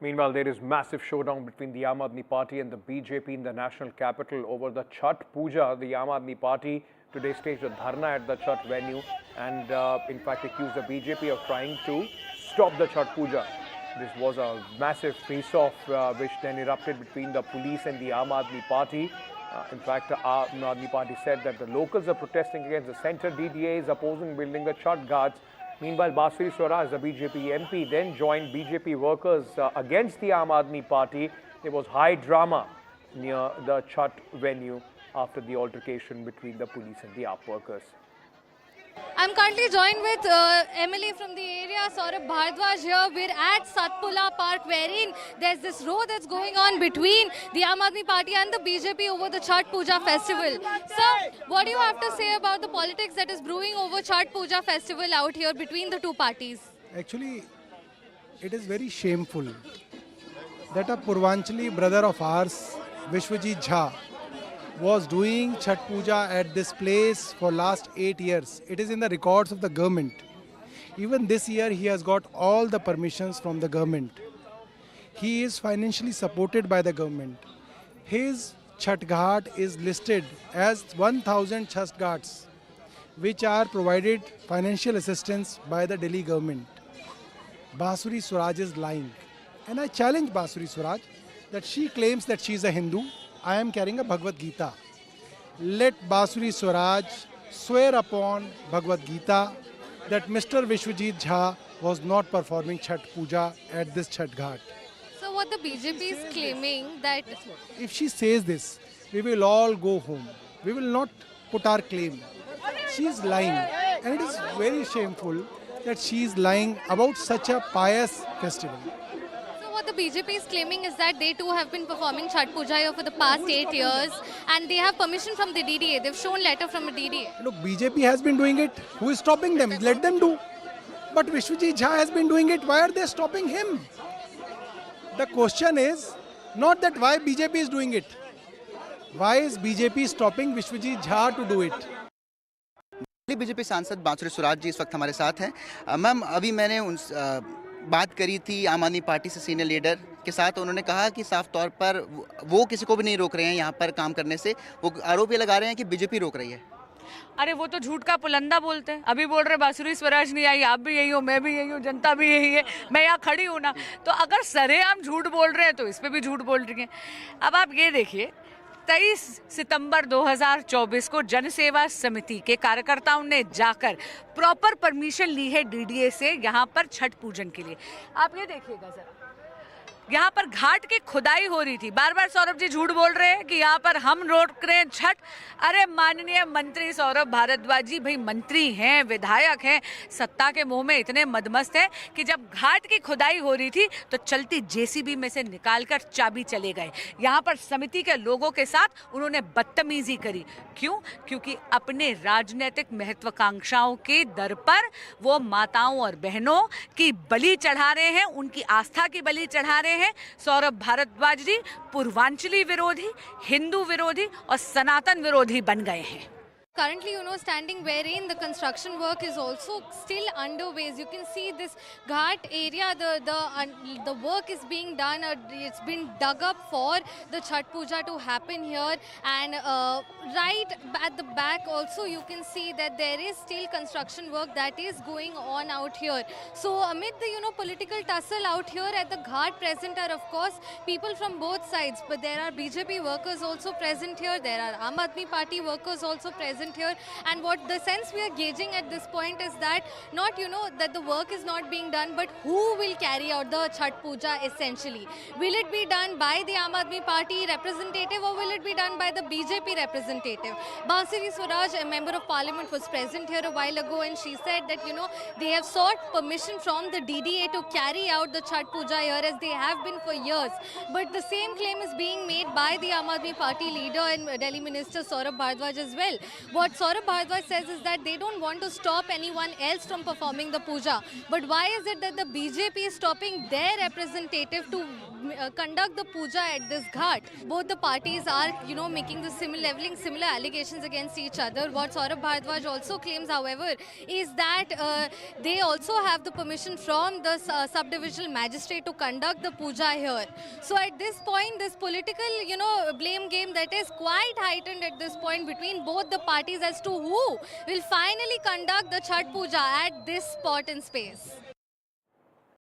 Meanwhile, there is massive showdown between the Aam Aadmi Party and the BJP in the national capital over the Chhath Puja. The Aam Aadmi Party today staged a dharna at the Chhath venue and in fact accused the BJP of trying to stop the Chhath Puja. This was a massive face-off which then erupted between the police and the Aam Aadmi Party. In fact, the Aam Aadmi Party said that the locals are protesting against the centre. DDA is opposing building the Chhath Ghats. Meanwhile, Basuri Swaraj, the BJP MP, then joined BJP workers against the Aam Aadmi Party. There was high drama near the Chhath venue after the altercation between the police and the AAP workers. I'm currently joined with Emily from the area, Saurabh Bhardwaj here. We're at Satpura Park, wherein there's this row that's going on between the Aam Aadmi Party and the BJP over the Chhath Puja festival. Sir, what do you have to say about the politics that is brewing over Chhath Puja festival out here between the two parties? Actually, it is very shameful that a Purvanchali brother of ours, Vishwajit Jha, was doing Chhath Puja at this place for last 8 years. It is in the records of the government. Even this year he has got all the permissions from the government. He is financially supported by the government. His Chhath Ghat is listed as 1000 Chhath Ghats which are provided financial assistance by the Delhi government. Basuri Swaraj is lying. And I challenge Basuri Swaraj that she claims that she is a Hindu. I am carrying a Bhagavad Gita. Let Basuri Swaraj swear upon Bhagavad Gita that Mr. Vishwajit Jha was not performing Chhath Puja at this Chhath Ghat. So what the BJP is claiming that... If she says this, we will all go home. We will not put our claim. She is lying. And it is very shameful that she is lying about such a pious festival. What the BJP is claiming is that they too have been performing Chhath Puja here for the past 8 years and they have permission from the DDA. They've shown letter from the DDA. Look, BJP has been doing it. Who is stopping them? Let them do. But Vishwajit Jha has been doing it. Why are they stopping him? The question is not that why BJP is doing it. Why is BJP stopping Vishwajit Jha to do it? BJP सांसद बांसुरी स्वराज जी इस वक्त हमारे साथ हैं। Ma'am, अभी मैंने उन बात करी थी आम आदमी पार्टी से सीनियर लीडर के साथ। उन्होंने कहा कि साफ तौर पर वो किसी को भी नहीं रोक रहे हैं यहाँ पर काम करने से। वो आरोप ये लगा रहे हैं कि बीजेपी रोक रही है। अरे वो तो झूठ का पुलंदा बोलते हैं। अभी बोल रहे बांसुरी स्वराज नहीं आई, आप भी यही हो, मैं भी यही हूँ, जनता भी यही है, मैं यहाँ खड़ी हूँ ना। तो अगर सरेआम झूठ बोल रहे हैं तो इस पे भी झूठ बोल रही हैं। अब आप ये देखिए, 23 सितंबर 2024 को जनसेवा समिति के कार्यकर्ताओं ने जाकर प्रॉपर परमिशन ली है डीडीए से यहाँ पर छठ पूजन के लिए। आप ये देखिएगा जरा, यहाँ पर घाट की खुदाई हो रही थी। बार बार सौरभ जी झूठ बोल रहे हैं कि यहाँ पर हम रोक रहे हैं छठ। अरे माननीय मंत्री सौरभ भारद्वाज जी, भाई मंत्री हैं, विधायक हैं, सत्ता के मोह में इतने मदमस्त हैं कि जब घाट की खुदाई हो रही थी तो चलती जेसीबी में से निकालकर चाबी चले गए। यहाँ पर समिति के लोगों के साथ उन्होंने बदतमीजी करी। क्यों? क्योंकि अपने राजनीतिक महत्वाकांक्षाओं के दर पर वो माताओं और बहनों की बलि चढ़ा रहे हैं, उनकी आस्था की बलि चढ़ा रहे हैं। सौरभ भारद्वाज जी पूर्वांचली विरोधी, हिंदू विरोधी और सनातन विरोधी बन गए हैं। Currently, standing wherein the construction work is also still underway. As you can see, this ghat area, the work is being done. It's been dug up for the Chhath Puja to happen here, and right at the back also you can see that there is still construction work that is going on out here. So amid the political tussle out here at the ghat present are of course people from both sides, but there are BJP workers also present here. There are Aam Aadmi Party workers also present here, and what the sense we are gauging at this point is that not that the work is not being done, but who will carry out the Chhath Puja essentially. Will it be done by the Aam Aadmi Party representative or will it be done by the BJP representative? Basuri Swaraj, a member of parliament, was present here a while ago, and she said that they have sought permission from the DDA to carry out the Chhath Puja here, as they have been for years. But the same claim is being made by the Aam Aadmi Party leader and Delhi Minister Saurabh Bhardwaj as well. What Saurabh Bhardwaj says is that they don't want to stop anyone else from performing the puja. But why is it that the BJP is stopping their representative to conduct the puja at this ghat? Both the parties are, making the leveling similar allegations against each other. What Saurabh Bhardwaj also claims, however, is that they also have the permission from the subdivisional magistrate to conduct the puja here. So at this point, this political, blame game that is quite heightened at this point between both the parties as to who will finally conduct the Chhat Puja at this spot and space.